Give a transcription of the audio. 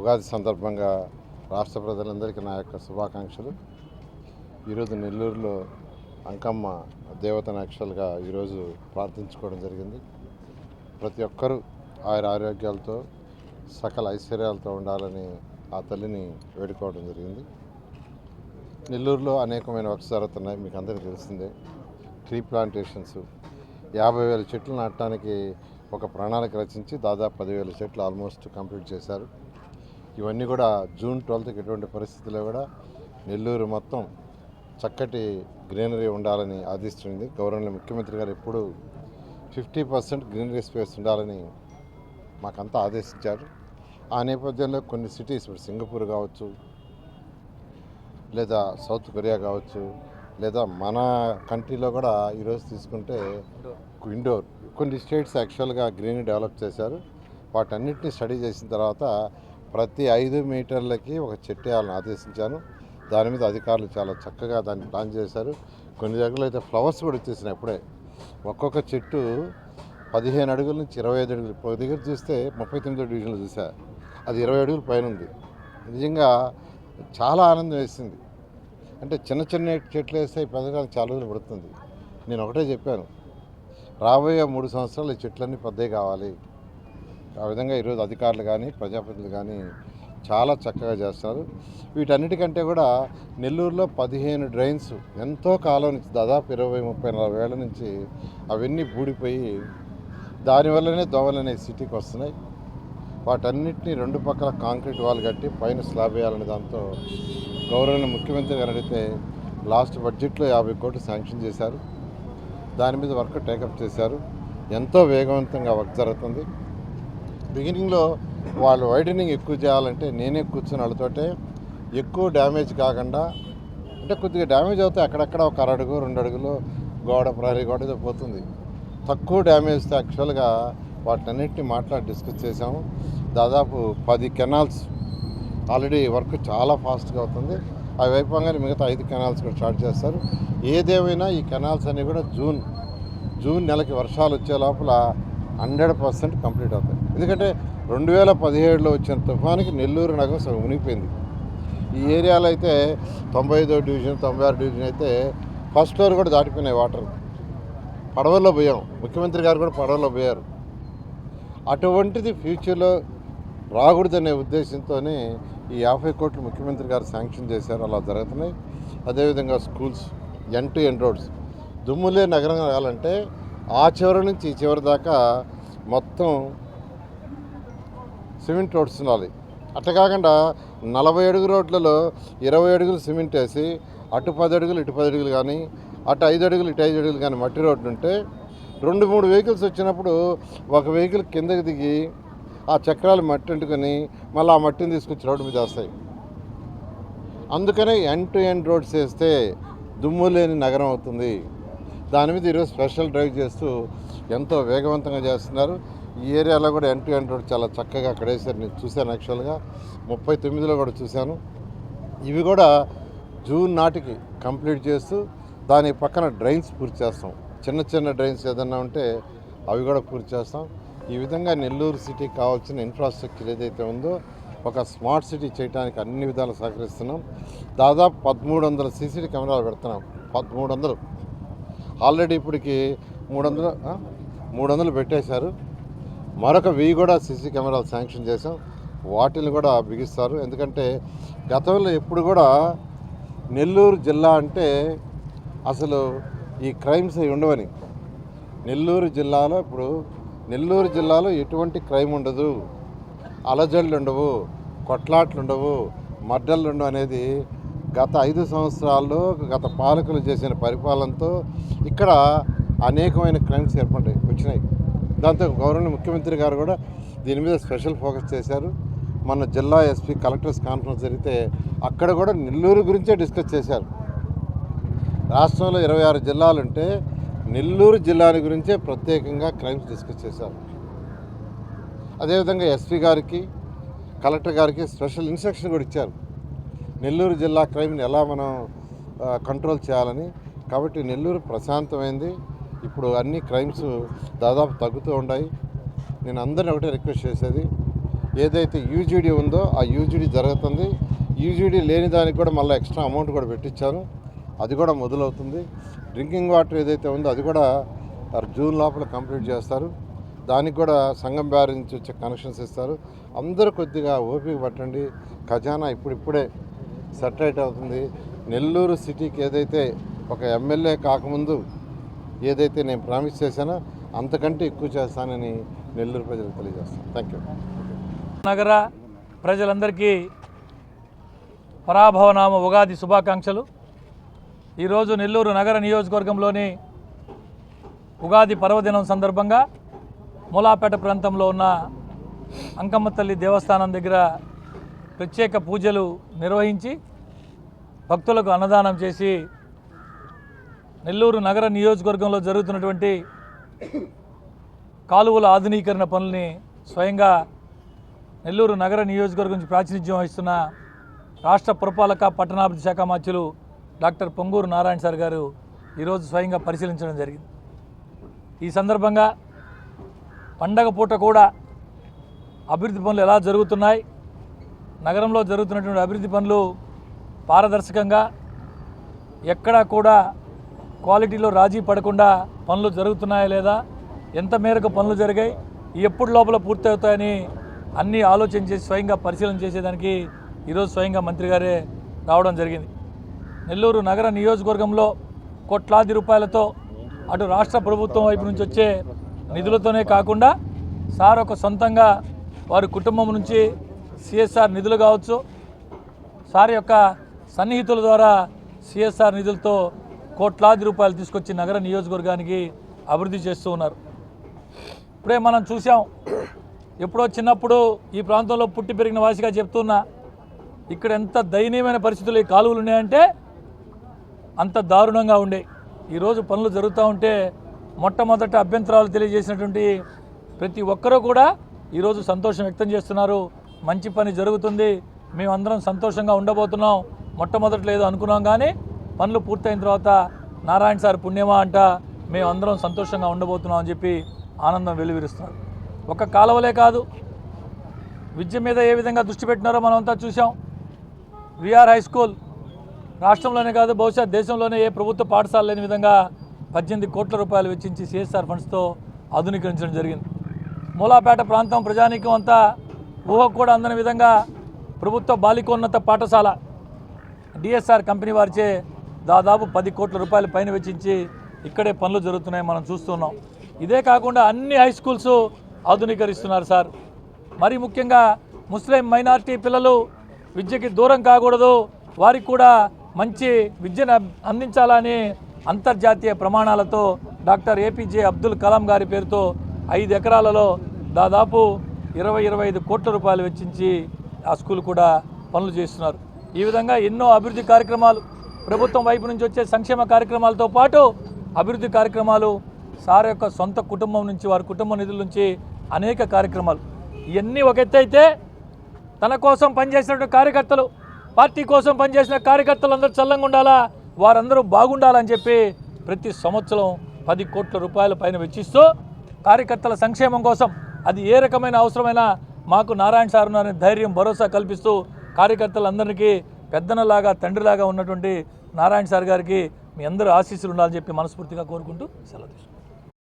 ఉగాది సందర్భంగా రాష్ట్ర ప్రజలందరికీ నా యొక్క శుభాకాంక్షలు. ఈరోజు నెల్లూరులో అంకమ్మ దేవతను యాక్చువల్గా ఈరోజు ప్రార్థించుకోవడం జరిగింది. ప్రతి ఒక్కరూ ఆరోగ్యాలతో సకల ఐశ్వర్యాలతో ఉండాలని ఆ తల్లిని వేడుకోవడం జరిగింది. నెల్లూరులో అనేకమైన వర్క్స్ జరుగుతున్నాయి, మీకు అందరికీ తెలిసిందే. ట్రీ ప్లాంటేషన్స్ 50,000 చెట్లు నాటడానికి ఒక ప్రణాళిక రచించి దాదాపు 10,000 చెట్లు ఆల్మోస్ట్ కంప్లీట్ చేశారు. ఇవన్నీ కూడా జూన్ 12కి ఎటువంటి పరిస్థితుల్లో కూడా నెల్లూరు మొత్తం చక్కటి గ్రీనరీ ఉండాలని ఆదేశించింది. గౌరవనీయ ముఖ్యమంత్రి గారు ఎప్పుడు 50% గ్రీనరీ స్పేస్ ఉండాలని మాకంతా ఆదేశించారు. ఆ నేపథ్యంలో కొన్ని సిటీస్, ఇప్పుడు సింగపూర్ కావచ్చు, లేదా సౌత్ కొరియా కావచ్చు, లేదా మన కంట్రీలో కూడా ఈరోజు తీసుకుంటే ఇండోర్ కొన్ని స్టేట్స్ యాక్చువల్గా గ్రీనరీ డెవలప్ చేశారు. వాటన్నిటిని స్టడీ చేసిన తర్వాత ప్రతి 5 మీటర్లకి ఒక చెట్టు వేయాలని ఆదేశించాను. దాని మీద అధికారులు చాలా చక్కగా దాన్ని ప్లాన్ చేశారు. కొన్ని దగ్గరలో అయితే ఫ్లవర్స్ కూడా వచ్చేసినాయి. అప్పుడే ఒక్కొక్క చెట్టు 15 అడుగుల నుంచి 25 అడుగులు. ఒక దగ్గర చూస్తే 39వ డివిజన్లో చూసా, అది 20 అడుగుల పైన ఉంది. నిజంగా చాలా ఆనందం వేసింది. అంటే చిన్న చిన్న చెట్లు వేస్తే పెద్దగా చాలా రోజులు పడుతుంది. నేను ఒకటే చెప్పాను, రాబోయే 3 సంవత్సరాలు ఈ చెట్లన్నీ పెద్దవి కావాలి. ఆ విధంగా ఈరోజు అధికారులు కానీ ప్రజాప్రతినిధులు కానీ చాలా చక్కగా చేస్తారు. వీటన్నిటికంటే కూడా నెల్లూరులో 15 డ్రైన్స్ ఎంతో కాలం నుంచి దాదాపు 20, 30, 40 ఏళ్ల నుంచి అవన్నీ బూడిపోయి దానివల్లనే దోమలనే సిటీకి వస్తున్నాయి. వాటన్నిటిని 2 పక్కల కాంక్రీట్ వాల్ కట్టి పైన స్లాబ్ వేయాలనే దాంతో గౌరవనీయ ముఖ్యమంత్రి గారు అడిగితే లాస్ట్ బడ్జెట్లో 50 కోట్లు శాంక్షన్ చేశారు. దాని మీద వర్క్ టేకప్ చేశారు. ఎంతో వేగవంతంగా వర్క్ జరుగుతుంది. బిగినింగ్లో వాళ్ళు వైడనింగ్ ఎక్కువ చేయాలంటే నేనే కూర్చొని వాళ్ళతోటే ఎక్కువ డ్యామేజ్ కాకుండా, అంటే కొద్దిగా డ్యామేజ్ అవుతాయి అక్కడక్కడ, ఒక 1 అడుగు 2 అడుగులు గోడ, ప్రహరీ గోడ పోతుంది. తక్కువ డ్యామేజ్తో యాక్చువల్గా వాటన్నిటిని మాట్లాడి డిస్కస్ చేసాము. దాదాపు 10 కెనాల్స్ ఆల్రెడీ వర్క్ చాలా ఫాస్ట్గా అవుతుంది. అవి అయిపోగానే మిగతా 5 కెనాల్స్ కూడా స్టార్ట్ చేస్తారు. ఏదేమైనా ఈ కెనాల్స్ అన్నీ కూడా జూన్ నెలకి వర్షాలు వచ్చే లోపల 100% కంప్లీట్ అవుతాయి. ఎందుకంటే 2017లో వచ్చిన తుఫానికి నెల్లూరు నగరం సగం మునిగిపోయింది. ఈ ఏరియాలో అయితే 95వ డివిజన్, 96 డివిజన్ అయితే ఫస్ట్ ఫ్లోర్ కూడా దాటిపోయినాయి వాటర్. పడవల్లో పోయాం, ముఖ్యమంత్రి గారు కూడా పడవల్లో పోయారు. అటువంటిది ఫ్యూచర్లో రాకూడదనే ఉద్దేశంతోనే ఈ 50 కోట్లు ముఖ్యమంత్రి గారు శాంక్షన్ చేశారు. అలా జరుగుతున్నాయి. అదేవిధంగా schools, end to end roads, దుమ్ములే నగరం కావాలంటే ఆ చివరి నుంచి ఈ చివరి దాకా మొత్తం సిమెంట్ రోడ్స్ ఉండాలి. అట్లా కాకుండా 40 అడుగు రోడ్లలో 20 అడుగులు సిమెంట్ వేసి అటు 10 అడుగులు ఇటు 10 అడుగులు కానీ, అటు 5 అడుగులు ఇటు 5 అడుగులు కానీ మట్టి రోడ్డు ఉంటే 2-3 వెహికల్స్ వచ్చినప్పుడు ఒక వెహికల్ కిందకి దిగి ఆ చక్రాలు మట్టి అంటుకొని మళ్ళీ ఆ మట్టిని తీసుకొచ్చి రోడ్డు మీద వేస్తాయి. అందుకనే ఎండ్ టు ఎండ్ రోడ్స్ వేస్తే దుమ్ము లేని నగరం అవుతుంది. దాని మీద ఈరోజు స్పెషల్ డ్రైవ్ చేస్తూ ఎంతో వేగవంతంగా చేస్తున్నారు. ఈ ఏరియాలో కూడా ఎండ్ టు ఎండ్ రోడ్ చాలా చక్కగా అక్కడ వేసారు. నేను చూశాను, యాక్చువల్గా 39లో కూడా చూశాను. ఇవి కూడా జూన్ నాటికి కంప్లీట్ చేస్తూ దాని పక్కన డ్రైన్స్ పూర్తి చేస్తాం. చిన్న చిన్న డ్రైన్స్ ఏదన్నా ఉంటే అవి కూడా పూర్తి చేస్తాం. ఈ విధంగా నెల్లూరు సిటీకి కావాల్సిన ఇన్ఫ్రాస్ట్రక్చర్ ఏదైతే ఉందో ఒక స్మార్ట్ సిటీ చేయడానికి అన్ని విధాలు సహకరిస్తున్నాం. దాదాపు 1300 సీసీటీ కెమెరాలు పెడుతున్నాం. 1300 ఆల్రెడీ ఇప్పటికి 300 పెట్టేశారు. మరొక 1000 కూడా సీసీ కెమెరాలు శాంక్షన్ చేసాం. వాటిని కూడా బిగిస్తారు. ఎందుకంటే గతంలో ఎప్పుడు కూడా నెల్లూరు జిల్లా అంటే అసలు ఈ క్రైమ్స్ ఉండవని, నెల్లూరు జిల్లాలో ఎటువంటి క్రైమ్ ఉండదు, అలజడులు ఉండవు, కొట్లాట్లు ఉండవు, మర్డర్లు ఉండవు అనేది గత 5 సంవత్సరాల్లో గత పాలకులు చేసిన పరిపాలనతో ఇక్కడ అనేకమైన క్రైమ్స్ వచ్చినాయి. దాంతో గౌరవనీయ ముఖ్యమంత్రి గారు కూడా దీని మీద స్పెషల్ ఫోకస్ చేశారు. మన జిల్లా ఎస్పీ కలెక్టర్స్ కాన్ఫరెన్స్ జరిగితే అక్కడ కూడా నెల్లూరు గురించే డిస్కస్ చేశారు. రాష్ట్రంలో 26 జిల్లాలుంటే నెల్లూరు జిల్లాని గురించే ప్రత్యేకంగా క్రైమ్స్ డిస్కస్ చేశారు. అదేవిధంగా ఎస్పీ గారికి, కలెక్టర్ గారికి స్పెషల్ ఇన్స్ట్రక్షన్ కూడా ఇచ్చారు, నెల్లూరు జిల్లా క్రైమ్ని ఎలా మనం కంట్రోల్ చేయాలని. కాబట్టి నెల్లూరు ప్రశాంతమైంది. ఇప్పుడు అన్ని క్రైమ్స్ దాదాపు తగ్గుతూ ఉన్నాయి. నేను అందరిని ఒకటే రిక్వెస్ట్ చేసేది, ఏదైతే యూజీడీ ఉందో ఆ యూజీడీ జరుగుతుంది. యూజీడీ లేని దానికి కూడా మళ్ళీ ఎక్స్ట్రా అమౌంట్ కూడా పెట్టించాను, అది కూడా మొదలవుతుంది. డ్రింకింగ్ వాటర్ ఏదైతే ఉందో అది కూడా జూన్ లోపల కంప్లీట్ చేస్తారు. దానికి కూడా సంగం బ్యారేజ్ నుంచి వచ్చే కనెక్షన్స్ ఇస్తారు. అందరూ కొద్దిగా ఓపిక పట్టండి. ఖజానా ఇప్పుడిప్పుడే సెటరేట్ అవుతుంది. నెల్లూరు సిటీకి ఏదైతే ఒక ఎమ్మెల్యే కాకముందు ఏదైతే నేను ప్రామిస్ చేశానో అంతకంటే ఎక్కువ చేస్తానని నెల్లూరు ప్రజలకు తెలియజేస్తాను. Thank you. నగర ప్రజలందరికీ పరాభవనామ ఉగాది శుభాకాంక్షలు. ఈరోజు నెల్లూరు నగర నియోజకవర్గంలోని ఉగాది పర్వదినం సందర్భంగా మూలాపేట ప్రాంతంలో ఉన్న అంకమ్మ తల్లి దేవస్థానం దగ్గర ప్రత్యేక పూజలు నిర్వహించి భక్తులకు అన్నదానం చేసి నెల్లూరు నగర నియోజకవర్గంలో జరుగుతున్నటువంటి కాలువల ఆధునీకరణ పనుల్ని స్వయంగా నెల్లూరు నగర నియోజకవర్గం నుంచి ప్రాతినిధ్యం వహిస్తున్న రాష్ట్ర పురపాలక పట్టణాభివృద్ధి శాఖ మంత్రులు డాక్టర్ పొంగూరు నారాయణ సార్ గారు ఈరోజు స్వయంగా పరిశీలించడం జరిగింది. ఈ సందర్భంగా పండగ పూట కూడా అభివృద్ధి పనులు ఎలా జరుగుతున్నాయి, నగరంలో జరుగుతున్నటువంటి అభివృద్ధి పనులు పారదర్శకంగా ఎక్కడా కూడా క్వాలిటీలో రాజీ పడకుండా పనులు జరుగుతున్నాయా లేదా, ఎంత మేరకు పనులు జరిగాయి, ఎప్పుడు లోపల పూర్తవుతాయని అన్నీ ఆలోచన చేసి స్వయంగా పరిశీలన చేసేదానికి ఈరోజు స్వయంగా మంత్రి గారే రావడం జరిగింది. నెల్లూరు నగర నియోజకవర్గంలో కోట్లాది రూపాయలతో అటు రాష్ట్ర ప్రభుత్వం వైపు నుంచి వచ్చే నిధులతోనే కాకుండా సార్ ఒక సొంతంగా వారి కుటుంబం నుంచి సిఎస్ఆర్ నిధులు కావచ్చు, సార్ యొక్క సన్నిహితుల ద్వారా సిఎస్ఆర్ నిధులతో కోట్లాది రూపాయలు తీసుకొచ్చి నగర నియోజకవర్గానికి అభివృద్ధి చేస్తూ ఉన్నారు. ఇప్పుడే మనం చూసాం, ఎప్పుడో చిన్నప్పుడు ఈ ప్రాంతంలో పుట్టి పెరిగిన వాసిగా చెప్తున్నా, ఇక్కడ ఎంత దయనీయమైన పరిస్థితులు ఈ కాలువలు ఉన్నాయంటే అంత దారుణంగా ఉండే. ఈరోజు పనులు జరుగుతూ ఉంటే మొట్టమొదట అభ్యంతరాలు తెలియజేసినటువంటి ప్రతి ఒక్కరూ కూడా ఈరోజు సంతోషం వ్యక్తం చేస్తున్నారు. మంచి పని జరుగుతుంది, మేమందరం సంతోషంగా ఉండబోతున్నాం. మొట్టమొదటి లేదు అనుకున్నాం, కానీ పనులు పూర్తయిన తర్వాత నారాయణ సార్ పుణ్యమా అంట మేమందరం సంతోషంగా ఉండబోతున్నాం అని చెప్పి ఆనందం వెలువరిస్తున్నారు. ఒక కాలువలే కాదు, విద్య మీద ఏ విధంగా దృష్టి పెట్టినారో మనమంతా చూసాం. విఆర్ హై స్కూల్ రాష్ట్రంలోనే కాదు, బహుశా దేశంలోనే ఏ ప్రభుత్వ పాఠశాల లేని విధంగా 18 కోట్ల రూపాయలు వెచ్చించి సిఎస్ఆర్ ఫండ్స్తో ఆధునీకరించడం జరిగింది. మూలాపేట ప్రాంతం ప్రజానీకం అంతా ఊహకు కూడా అందని విధంగా ప్రభుత్వ బాలికోన్నత పాఠశాల డిఎస్ఆర్ కంపెనీ వారిచే దాదాపు 10 కోట్ల రూపాయల పైన వెచ్చించి ఇక్కడే పనులు జరుగుతున్నాయి, మనం చూస్తున్నాం. ఇదే కాకుండా అన్ని హై స్కూల్స్ ఆధునీకరిస్తున్నారు సార్. మరి ముఖ్యంగా ముస్లిం మైనారిటీ పిల్లలు విద్యకి దూరం కాకూడదు, వారికి కూడా మంచి విద్యను అందించాలని అంతర్జాతీయ ప్రమాణాలతో డాక్టర్ ఏపీజే అబ్దుల్ కలాం గారి పేరుతో 5 ఎకరాలలో దాదాపు 20-25 కోట్ల రూపాయలు వెచ్చించి ఆ స్కూల్ కూడా పనులు చేస్తున్నారు. ఈ విధంగా ఎన్నో అభివృద్ధి కార్యక్రమాలు, ప్రభుత్వం వైపు నుంచి వచ్చే సంక్షేమ కార్యక్రమాలతో పాటు అభివృద్ధి కార్యక్రమాలు, సార్ యొక్క సొంత కుటుంబం నుంచి, వారి కుటుంబ నిధుల నుంచి అనేక కార్యక్రమాలు. ఇవన్నీ ఒక ఎత్తు అయితే, తన కోసం పనిచేసినటువంటి కార్యకర్తలు, పార్టీ కోసం పనిచేసిన కార్యకర్తలు అందరూ చల్లంగా ఉండాలా, వారందరూ బాగుండాలని చెప్పి ప్రతి సంవత్సరం 10 కోట్ల రూపాయల పైన వెచ్చిస్తూ కార్యకర్తల సంక్షేమం కోసం అది ఏ రకమైన అవసరమైనా మాకు నారాయణ సార్ ఉన్నారని ధైర్యం, భరోసా కల్పిస్తూ కార్యకర్తలందరికీ పెద్దనలాగా తండ్రిలాగా ఉన్నటువంటి నారాయణ సార్ గారికి మీ అందరూ ఆశీస్సులు ఉండాలని చెప్పి మనస్ఫూర్తిగా కోరుకుంటూ సెలవు తీసుకుంటాం.